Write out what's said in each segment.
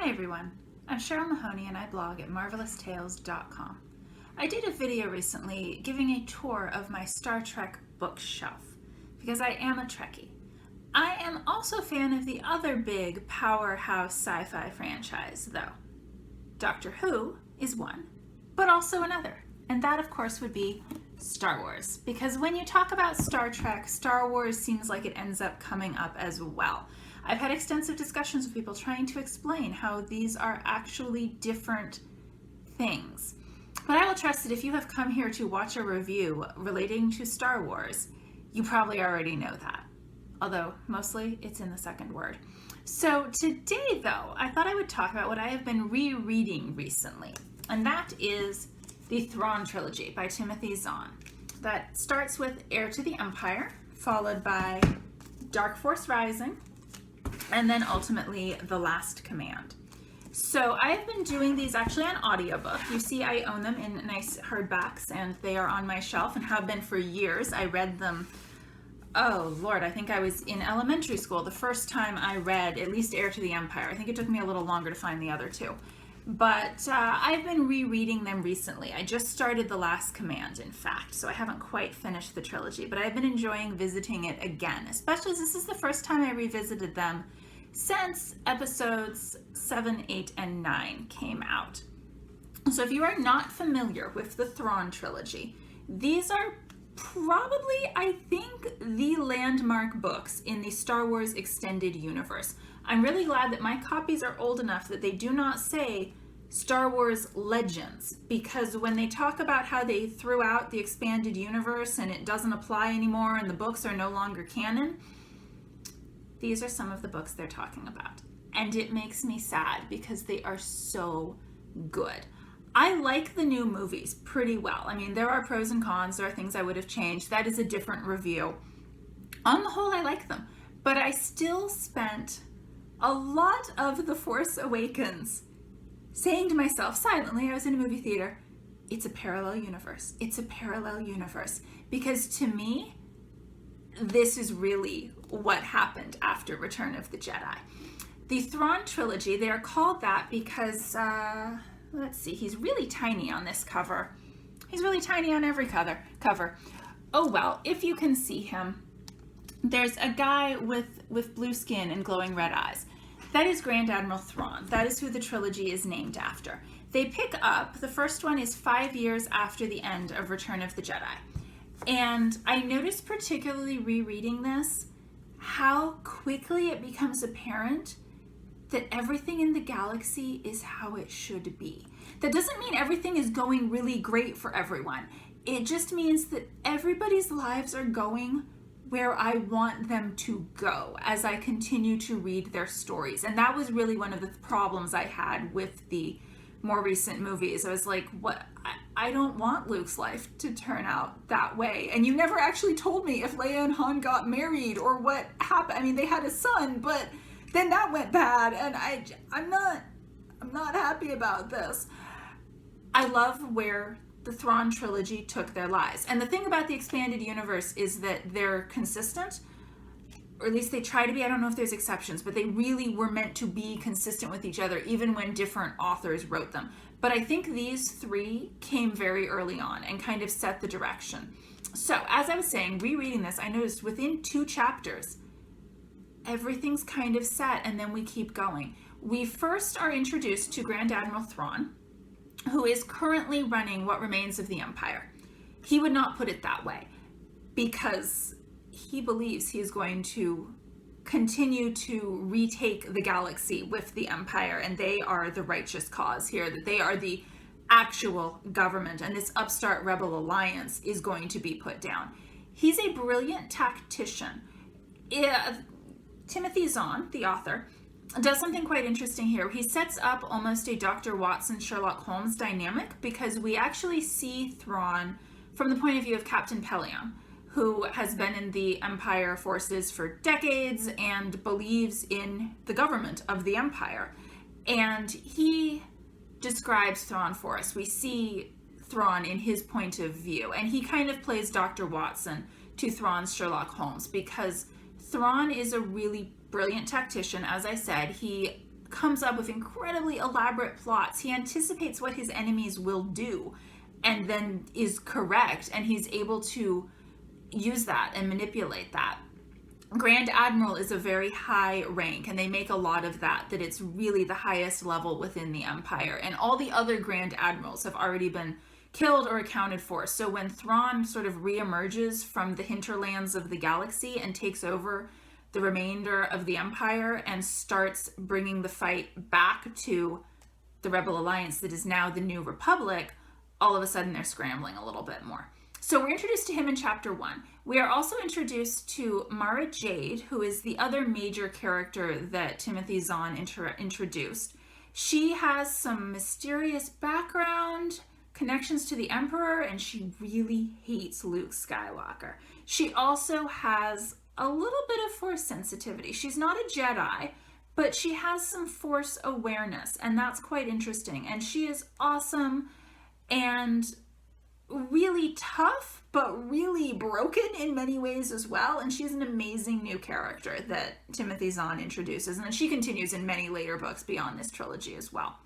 Hi everyone, I'm Cheryl Mahoney and I blog at marveloustales.com. I did a video recently giving a tour of my Star Trek bookshelf because I am a Trekkie. I am also a fan of the other big powerhouse sci-fi franchise though. Doctor Who is one, but also another, and that of course would be Star Wars, because when you talk about Star Trek, Star Wars seems like it ends up coming up as well. I've had extensive discussions with people trying to explain how these are actually different things. But I will trust that if you have come here to watch a review relating to Star Wars, you probably already know that. Although mostly it's in the second word. So today though, I thought I would talk about what I have been rereading recently, and that is the Thrawn Trilogy by Timothy Zahn. That starts with Heir to the Empire, followed by Dark Force Rising, and then ultimately The Last Command. So I have been doing these actually on audiobook. You see I own them in nice hardbacks and they are on my shelf and have been for years. I read them, oh Lord, I think I was in elementary school the first time I read at least Heir to the Empire. I think it took me a little longer to find the other two. But I've been rereading them recently. I just started The Last Command, in fact, so I haven't quite finished the trilogy, but I've been enjoying visiting it again, especially as this is the first time I revisited them since episodes 7, 8, and 9 came out. So if you are not familiar with the Thrawn Trilogy, these are probably, I think, the landmark books in the Star Wars extended universe. I'm really glad that my copies are old enough that they do not say Star Wars Legends, because when they talk about how they threw out the expanded universe and it doesn't apply anymore and the books are no longer canon, these are some of the books they're talking about. And it makes me sad because they are so good. I like the new movies pretty well. I mean, there are pros and cons, there are things I would have changed. That is a different review. On the whole, I like them, but I still spent a lot of The Force Awakens saying to myself silently, I was in a movie theater, it's a parallel universe. It's a parallel universe. Because to me, this is really what happened after Return of the Jedi. The Thrawn Trilogy, they are called that because, let's see, he's really tiny on this cover. He's really tiny on every cover. Oh well, if you can see him, there's a guy with blue skin and glowing red eyes. That is Grand Admiral Thrawn. That is who the trilogy is named after. They pick up, the first one is 5 years after the end of Return of the Jedi. And I noticed, particularly rereading this, how quickly it becomes apparent that everything in the galaxy is how it should be. That doesn't mean everything is going really great for everyone. It just means that everybody's lives are going where I want them to go as I continue to read their stories. And that was really one of the problems I had with the more recent movies. I was like, what? I don't want Luke's life to turn out that way. And you never actually told me if Leia and Han got married or what happened. I mean, they had a son, but then that went bad, and I'm not happy about this. I love where the Thrawn Trilogy took their lives. And the thing about the expanded universe is that they're consistent, or at least they try to be. I don't know if there's exceptions, but they really were meant to be consistent with each other, even when different authors wrote them. But I think these three came very early on and kind of set the direction. So as I was saying, rereading this, I noticed within 2 chapters, everything's kind of set, and then we keep going. We first are introduced to Grand Admiral Thrawn, who is currently running what remains of the Empire. He would not put it that way because he believes he is going to continue to retake the galaxy with the Empire, and they are the righteous cause here, that they are the actual government, and this upstart rebel alliance is going to be put down. He's a brilliant tactician. Timothy Zahn, the author, does something quite interesting here. He sets up almost a Dr. Watson Sherlock Holmes dynamic, because we actually see Thrawn from the point of view of Captain Pellaeon, who has been in the Empire forces for decades and believes in the government of the Empire. And he describes Thrawn for us. We see Thrawn in his point of view, and he kind of plays Dr. Watson to Thrawn's Sherlock Holmes, because Thrawn is a really brilliant tactician. As I said, he comes up with incredibly elaborate plots. He anticipates what his enemies will do and then is correct, and he's able to use that and manipulate that. Grand Admiral is a very high rank, and they make a lot of that it's really the highest level within the Empire, and all the other Grand Admirals have already been killed or accounted for. So when Thrawn sort of reemerges from the hinterlands of the galaxy and takes over the remainder of the Empire and starts bringing the fight back to the Rebel Alliance that is now the New Republic, all of a sudden they're scrambling a little bit more. So we're introduced to him in chapter 1. We are also introduced to Mara Jade, who is the other major character that Timothy Zahn introduced. She has some mysterious background, connections to the Emperor, and she really hates Luke Skywalker. She also has a little bit of Force sensitivity. She's not a Jedi, but she has some Force awareness, and that's quite interesting. And she is awesome and really tough, but really broken in many ways as well. And she's an amazing new character that Timothy Zahn introduces, and then she continues in many later books beyond this trilogy as well.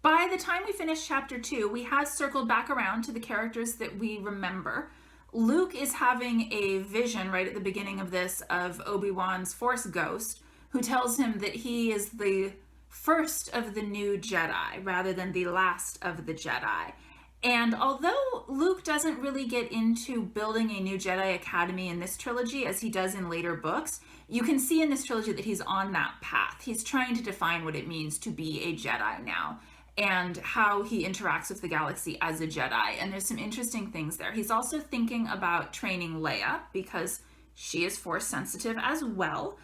By the time we finish chapter 2, we have circled back around to the characters that we remember. Luke is having a vision right at the beginning of this of Obi-Wan's Force ghost, who tells him that he is the first of the new Jedi rather than the last of the Jedi. And although Luke doesn't really get into building a new Jedi Academy in this trilogy as he does in later books, you can see in this trilogy that he's on that path. He's trying to define what it means to be a Jedi now and how he interacts with the galaxy as a Jedi. And there's some interesting things there. He's also thinking about training Leia because she is Force sensitive as well,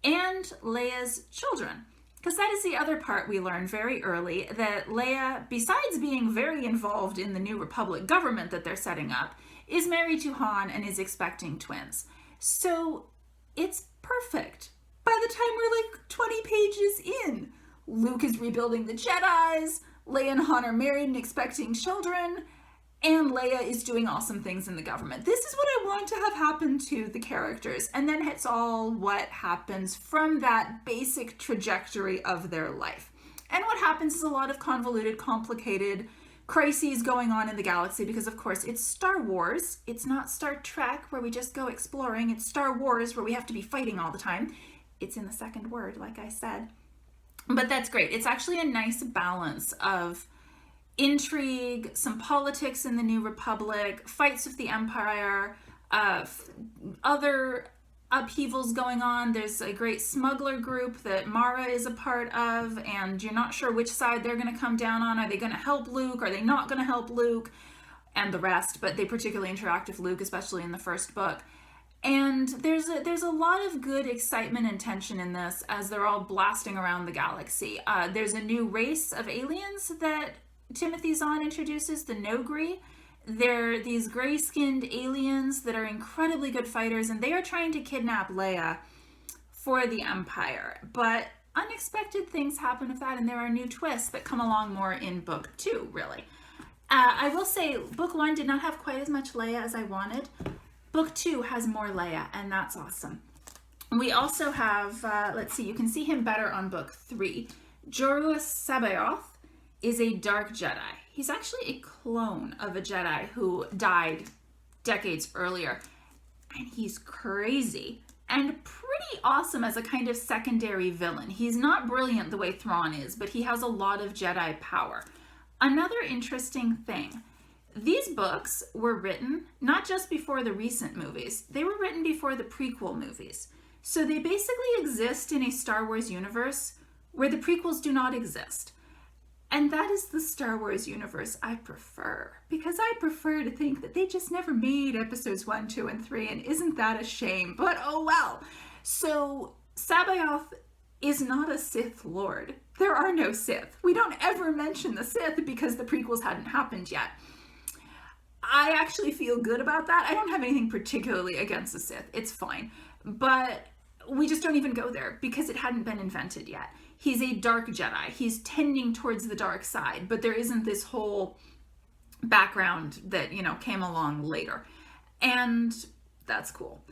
and Leia's children. Because that is the other part we learn very early, that Leia, besides being very involved in the New Republic government that they're setting up, is married to Han and is expecting twins. So it's perfect. By the time we're like 20 pages in, Luke is rebuilding the Jedis, Leia and Han are married and expecting children, and Leia is doing awesome things in the government. This is what I want to have happen to the characters. And then it's all what happens from that basic trajectory of their life. And what happens is a lot of convoluted, complicated crises going on in the galaxy because, of course, it's Star Wars. It's not Star Trek where we just go exploring. It's Star Wars where we have to be fighting all the time. It's in the second word, like I said. But that's great. It's actually a nice balance of intrigue, some politics in the New Republic, fights with the Empire, other upheavals going on. There's a great smuggler group that Mara is a part of, and you're not sure which side they're going to come down on. Are they going to help Luke? Are they not going to help Luke? And the rest, but they particularly interact with Luke, especially in the first book. And there's a lot of good excitement and tension in this as they're all blasting around the galaxy. There's a new race of aliens that Timothy Zahn introduces, the Nogri. They're these gray-skinned aliens that are incredibly good fighters, and they are trying to kidnap Leia for the Empire. But unexpected things happen with that, and there are new twists that come along more in book 2, really. I will say, book 1 did not have quite as much Leia as I wanted. Book 2 has more Leia, and that's awesome. We also have, let's see, you can see him better on book 3. Joru Sabaoth is a dark Jedi. He's actually a clone of a Jedi who died decades earlier. And he's crazy and pretty awesome as a kind of secondary villain. He's not brilliant the way Thrawn is, but he has a lot of Jedi power. Another interesting thing, these books were written not just before the recent movies, they were written before the prequel movies. So they basically exist in a Star Wars universe where the prequels do not exist. And that is the Star Wars universe I prefer, because I prefer to think that they just never made episodes 1, 2, and 3, and isn't that a shame? But oh well. So Sabaoth is not a Sith Lord. There are no Sith. We don't ever mention the Sith because the prequels hadn't happened yet. I actually feel good about that. I don't have anything particularly against the Sith. It's fine. But we just don't even go there because it hadn't been invented yet. He's a dark Jedi. He's tending towards the dark side, but there isn't this whole background that, came along later. And that's cool.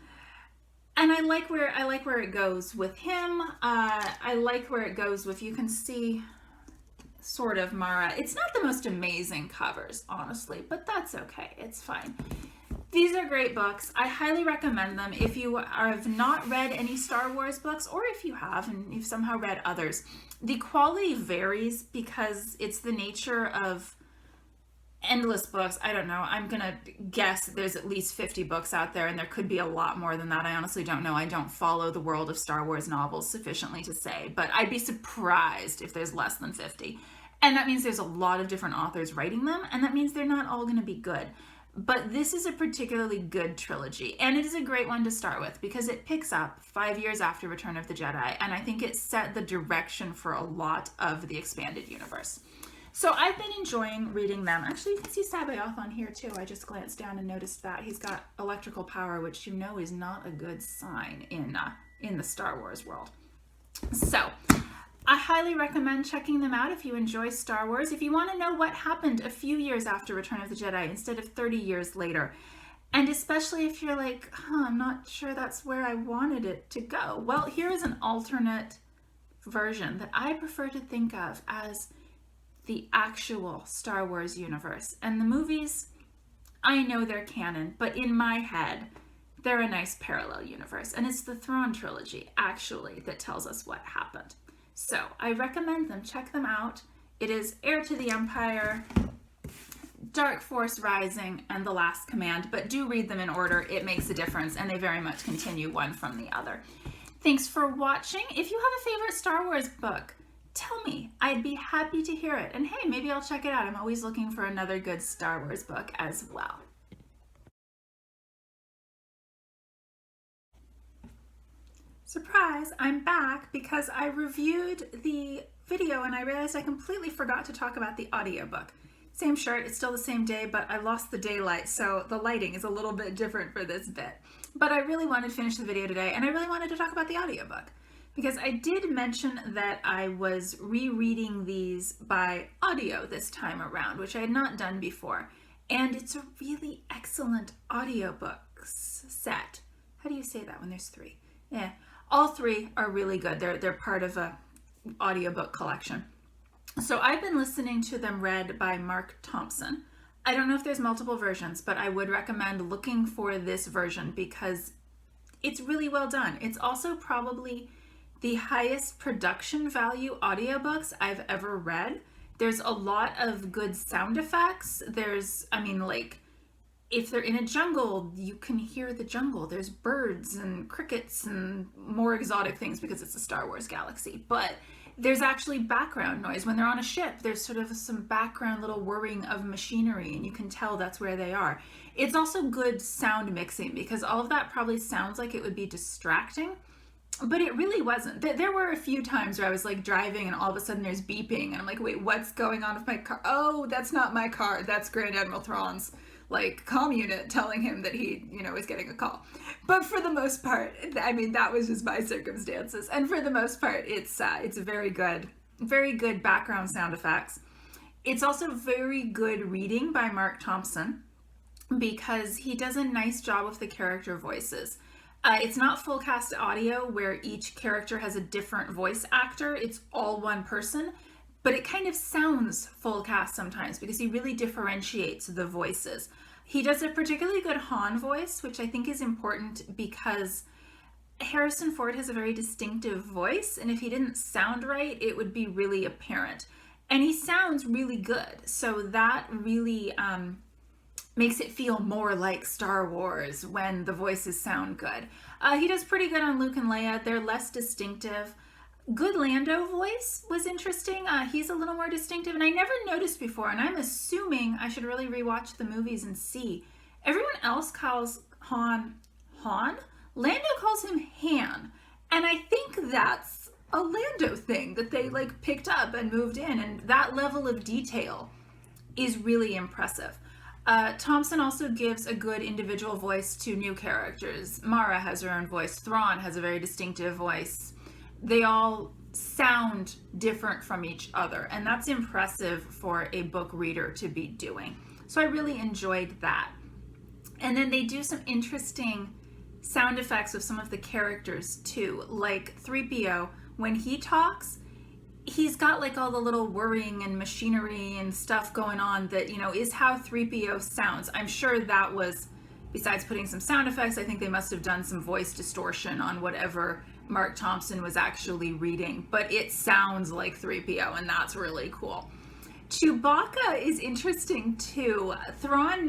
And I like where it goes with him. I like where it goes with, you can see sort of Mara. It's not the most amazing covers, honestly, but that's okay. It's fine. These are great books. I highly recommend them. If you have not read any Star Wars books, or if you have and you've somehow read others, the quality varies because it's the nature of endless books. I don't know. I'm going to guess there's at least 50 books out there, and there could be a lot more than that. I honestly don't know. I don't follow the world of Star Wars novels sufficiently to say, but I'd be surprised if there's less than 50. And that means there's a lot of different authors writing them, and that means they're not all going to be good. But this is a particularly good trilogy, and it is a great one to start with because it picks up 5 years after Return of the Jedi, and I think it set the direction for a lot of the expanded universe. So I've been enjoying reading them. Actually, you can see Sabaoth on here too. I just glanced down and noticed that. He's got electrical power, which you know is not a good sign in the Star Wars world. So I highly recommend checking them out if you enjoy Star Wars. If you want to know what happened a few years after Return of the Jedi instead of 30 years later, and especially if you're like, I'm not sure that's where I wanted it to go. Well, here is an alternate version that I prefer to think of as the actual Star Wars universe. And the movies, I know they're canon, but in my head, they're a nice parallel universe. And it's the Thrawn Trilogy, actually, that tells us what happened. So I recommend them. Check them out. It is Heir to the Empire, Dark Force Rising, and The Last Command, but do read them in order. It makes a difference, and they very much continue one from the other. Thanks for watching. If you have a favorite Star Wars book, tell me. I'd be happy to hear it. And hey, maybe I'll check it out. I'm always looking for another good Star Wars book as well. Surprise, I'm back because I reviewed the video and I realized I completely forgot to talk about the audiobook. Same shirt, it's still the same day, but I lost the daylight, so the lighting is a little bit different for this bit. But I really wanted to finish the video today, and I really wanted to talk about the audiobook because I did mention that I was rereading these by audio this time around, which I had not done before. And it's a really excellent audiobook set. How do you say that when there's three? Yeah, all three are really good. They're part of a audiobook collection. So I've been listening to them read by Mark Thompson. I don't know if there's multiple versions, but I would recommend looking for this version because it's really well done. It's also probably the highest production value audiobooks I've ever read. There's a lot of good sound effects. Like if they're in a jungle, you can hear the jungle. There's birds and crickets and more exotic things because it's a Star Wars galaxy. But there's actually background noise. When they're on a ship, there's sort of some background little whirring of machinery, and you can tell that's where they are. It's also good sound mixing because all of that probably sounds like it would be distracting, but it really wasn't. There were a few times where I was like driving and all of a sudden there's beeping and I'm like, wait, what's going on with my car? Oh, that's not my car. That's Grand Admiral Thrawn's comm unit telling him that he, is getting a call. But for the most part, that was just my circumstances. And for the most part, it's very good background sound effects. It's also very good reading by Mark Thompson because he does a nice job with the character voices. It's not full cast audio where each character has a different voice actor. It's all one person, but it kind of sounds full cast sometimes because he really differentiates the voices. He does a particularly good Han voice, which I think is important because Harrison Ford has a very distinctive voice, and if he didn't sound right, it would be really apparent. And he sounds really good, so that really makes it feel more like Star Wars when the voices sound good. He does pretty good on Luke and Leia. They're less distinctive. Good Lando voice was interesting. He's a little more distinctive, and I never noticed before, and I'm assuming I should really rewatch the movies and see. Everyone else calls Han Han. Lando calls him Han, and I think that's a Lando thing that they picked up and moved in, and that level of detail is really impressive. Thompson also gives a good individual voice to new characters. Mara has her own voice. Thrawn has a very distinctive voice. They all sound different from each other, and that's impressive for a book reader to be doing. So I really enjoyed that. And then they do some interesting sound effects of some of the characters too, like 3PO. When he talks, he's got like all the little whirring and machinery and stuff going on that, is how 3PO sounds. I'm sure that was, besides putting some sound effects, I think they must have done some voice distortion on whatever Mark Thompson was actually reading, but it sounds like 3PO, and that's really cool. Chewbacca is interesting too. I'm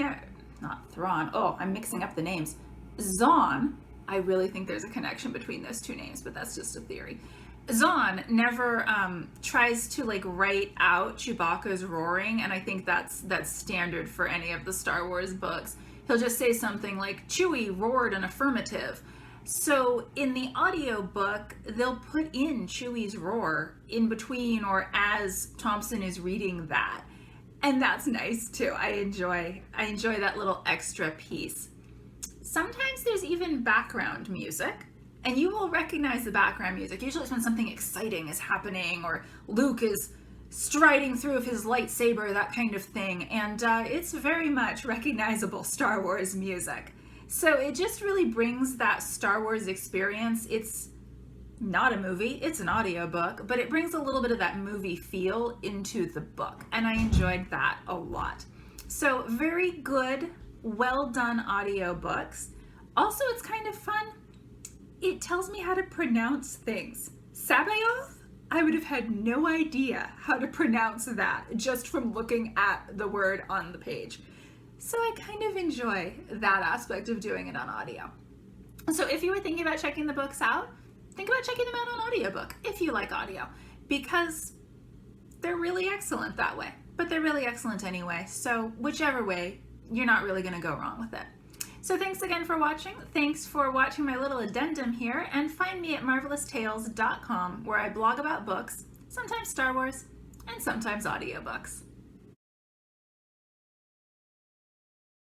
mixing up the names. Zahn, I really think there's a connection between those two names, but that's just a theory. Zahn never tries to like write out Chewbacca's roaring, and I think that's standard for any of the Star Wars books. He'll just say something like, Chewie roared an affirmative. So in the audiobook, they'll put in Chewie's roar in between or as Thompson is reading that. And that's nice too. I enjoy that little extra piece. Sometimes there's even background music, and you will recognize the background music. Usually it's when something exciting is happening or Luke is striding through with his lightsaber, that kind of thing. And it's very much recognizable Star Wars music. So it just really brings that Star Wars experience. It's not a movie, it's an audiobook, but it brings a little bit of that movie feel into the book, and I enjoyed that a lot. So very good, well done audiobooks. Also, it's kind of fun. It tells me how to pronounce things. Sabaoth, I would have had no idea how to pronounce that just from looking at the word on the page. So I kind of enjoy that aspect of doing it on audio. So if you were thinking about checking the books out, think about checking them out on audiobook if you like audio, because they're really excellent that way, but they're really excellent anyway. So whichever way, you're not really going to go wrong with it. So thanks again for watching. Thanks for watching my little addendum here, and find me at marvelous.tales.com, where I blog about books, sometimes Star Wars, and sometimes audiobooks.